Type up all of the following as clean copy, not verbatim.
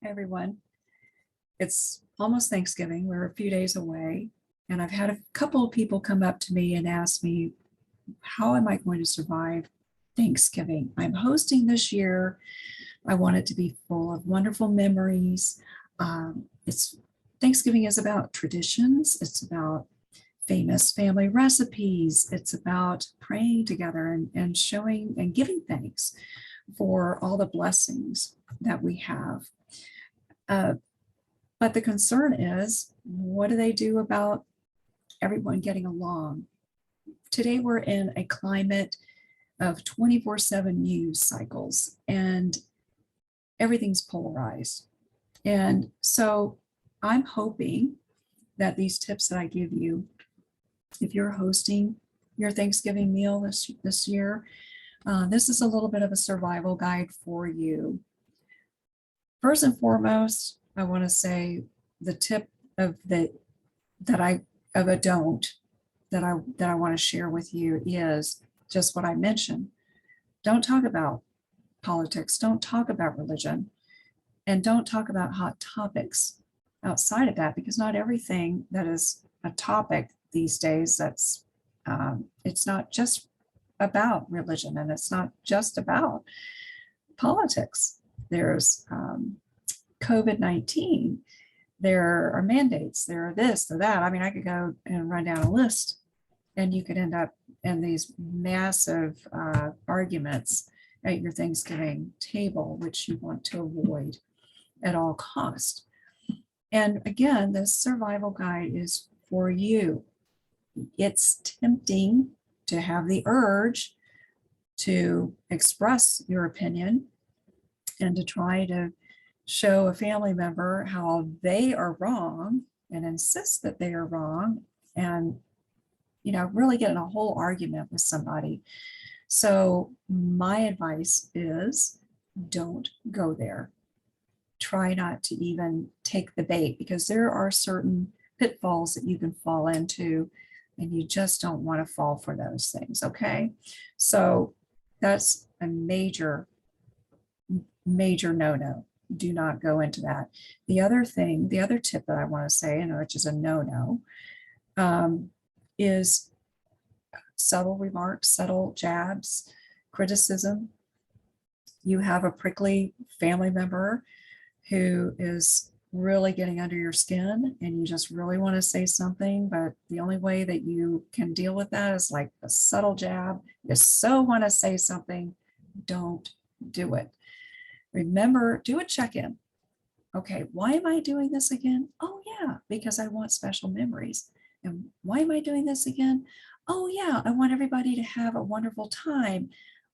Hi, everyone. It's almost Thanksgiving. We're a few days away, and I've had a couple of people come up to me and ask me, how am I going to survive Thanksgiving? I'm hosting this year. I want it to be full of wonderful memories. It's Thanksgiving is about traditions. It's about famous family recipes. It's about praying together and showing and giving thanks for all the blessings that we have. Uh, But the concern is, what do they do about everyone getting along? Today, we're in a climate of 24/7 news cycles, and everything's polarized. And so I'm hoping that these tips that I give you, if you're hosting your Thanksgiving meal this year, this is a little bit of a survival guide for you. First and foremost, I want to say the tip of the that I of a don't that I want to share with you is just what I mentioned. Don't talk about politics, don't talk about religion, and don't talk about hot topics outside of that, because not everything that is a topic these days it's not just about religion, and it's not just about politics. There's COVID-19, there are mandates, there are this, or that. I mean, I could go and run down a list, and you could end up in these massive arguments at your Thanksgiving table, which you want to avoid at all cost. And again, this survival guide is for you. It's tempting to have the urge to express your opinion and to try to show a family member how they are wrong and insist that they are wrong, and really get in a whole argument with somebody. So my advice is, don't go there. Try not to even take the bait, because there are certain pitfalls that you can fall into, and you just don't want to fall for those things. Okay, so that's a major no-no. Do not go into that. The other tip that I want to say, and which is a no-no, is subtle remarks, subtle jabs, criticism. You have a prickly family member who is really getting under your skin, and you just really want to say something, but the only way that you can deal with that is like a subtle jab. You so want to say something, don't do it. Remember, do a check-in. Okay, why am I doing this again? Oh yeah, because I want special memories. And why am I doing this again? Oh yeah, I want everybody to have a wonderful time.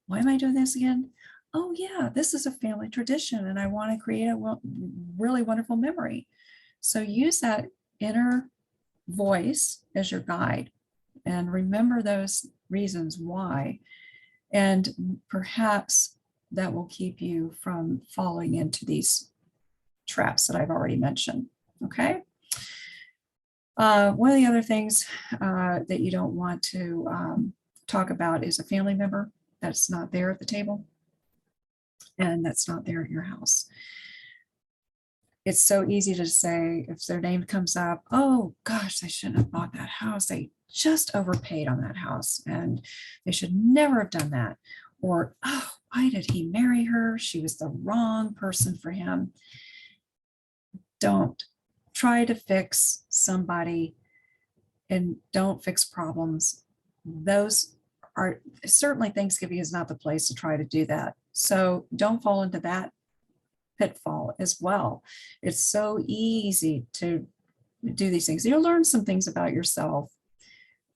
Why am I doing this again? Oh yeah, this is a family tradition, and I want to create a really wonderful memory. So use that inner voice as your guide, and remember those reasons why. And perhaps that will keep you from falling into these traps that I've already mentioned. Okay. One of the other things that you don't want to talk about is a family member that's not there at the table and that's not there at your house. It's so easy to say, if their name comes up, oh gosh, they shouldn't have bought that house. They just overpaid on that house, and they should never have done that. Or, oh, why did he marry her? She was the wrong person for him. Don't try to fix somebody, and don't fix problems. Those are certainly, Thanksgiving is not the place to try to do that. So don't fall into that pitfall as well. It's so easy to do these things. You'll learn some things about yourself,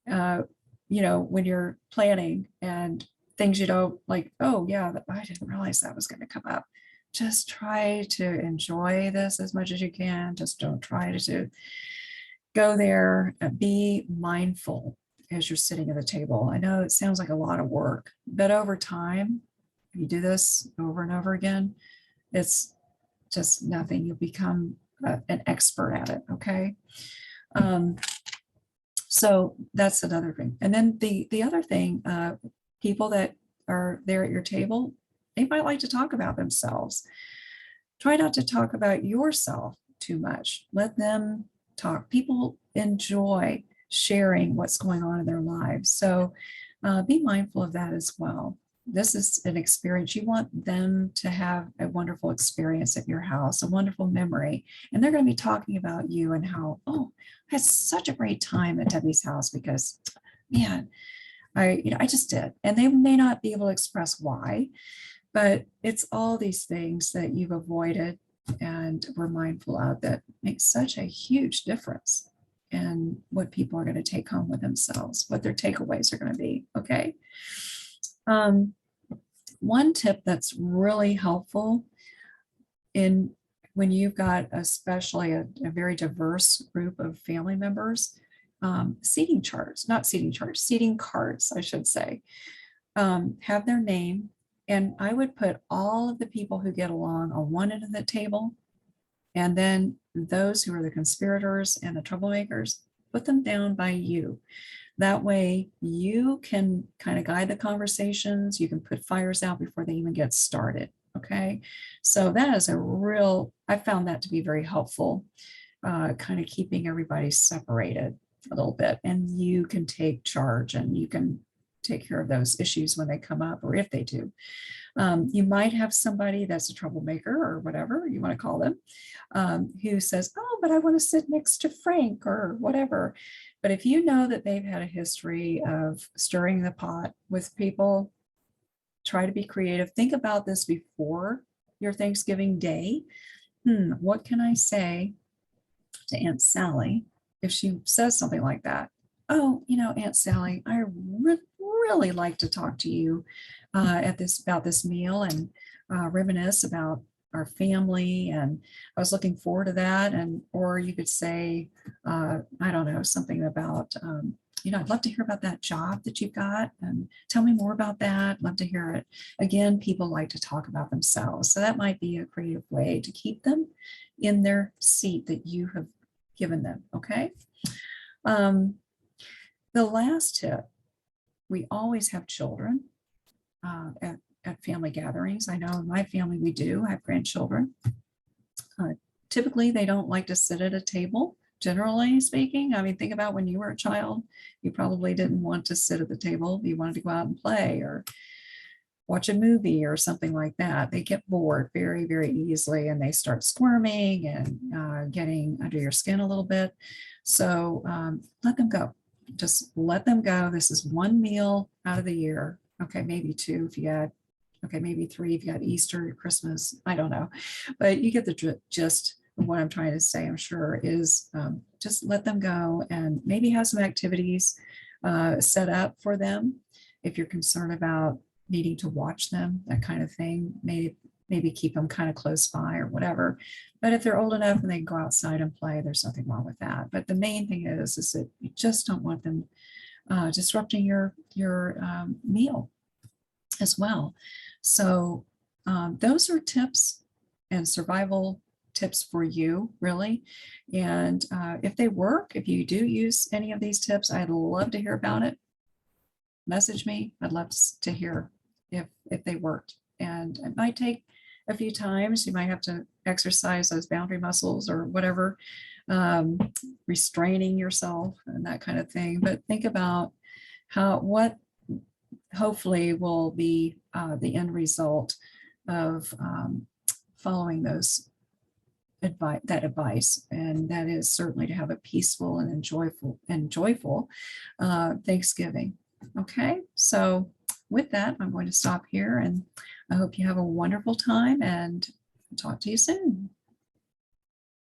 when you're planning, and things you don't like. Oh yeah, I didn't realize that was going to come up. Just try to enjoy this as much as you can. Just don't try to go there. Be mindful as you're sitting at the table. I know it sounds like a lot of work, but over time, if you do this over and over again, it's just nothing. You'll become an expert at it. Okay. So that's another thing. And then the other thing, people that are there at your table, they might like to talk about themselves. Try not to talk about yourself too much. Let them talk. People enjoy sharing what's going on in their lives. So be mindful of that as well. This is an experience. You want them to have a wonderful experience at your house, a wonderful memory. And they're going to be talking about you and how, oh, I had such a great time at Debbie's house because, man, I just did. And they may not be able to express why, but it's all these things that you've avoided and were mindful of that makes such a huge difference in what people are going to take home with themselves, what their takeaways are going to be. Okay. One tip that's really helpful in when you've got especially a very diverse group of family members, seating charts, not seating charts, seating cards, I should say, have their name. And I would put all of the people who get along on one end of the table, and then those who are the conspirators and the troublemakers, put them down by you. That way you can kind of guide the conversations. You can put fires out before they even get started. Okay. So that is I found that to be very helpful, kind of keeping everybody separated a little bit. And you can take charge and you can take care of those issues when they come up, or if they do. You might have somebody that's a troublemaker or whatever you want to call them, who says, oh, but I want to sit next to Frank or whatever. But if you know that they've had a history of stirring the pot with people, try to be creative. Think about this before your Thanksgiving day. What can I say to Aunt Sally if she says something like that? Oh, Aunt Sally, I really like to talk to you about this meal and reminisce about our family, and I was looking forward to that. And or you could say, I don't know, something about I'd love to hear about that job that you've got, and tell me more about that. Love to hear it. Again, people like to talk about themselves, so that might be a creative way to keep them in their seat that you have given them. Okay. The last tip, we always have children at family gatherings. I know in my family we do have grandchildren. Typically, they don't like to sit at a table, generally speaking. I mean, think about when you were a child, you probably didn't want to sit at the table. You wanted to go out and play or watch a movie or something like that. They get bored very, very easily, and they start squirming and getting under your skin a little bit. So let them go. Just let them go. This is one meal out of the year. Okay, maybe two if you had, okay, maybe three if you got Easter, Christmas, I don't know. But you get the gist of what I'm trying to say, I'm sure, is just let them go and maybe have some activities set up for them. If you're concerned about needing to watch them, that kind of thing, maybe keep them kind of close by or whatever. But if they're old enough and they can go outside and play, there's nothing wrong with that. But the main thing is that you just don't want them disrupting your meal as well. So those are tips and survival tips for you, really. And if they work, if you do use any of these tips, I'd love to hear about it. Message me. I'd love to hear if they worked. And it might take a few times. You might have to exercise those boundary muscles or whatever, restraining yourself and that kind of thing. But think about what hopefully will be the end result of following that advice, and that is certainly to have a peaceful and joyful Thanksgiving. Okay, so with that, I'm going to stop here, and I hope you have a wonderful time and talk to you soon.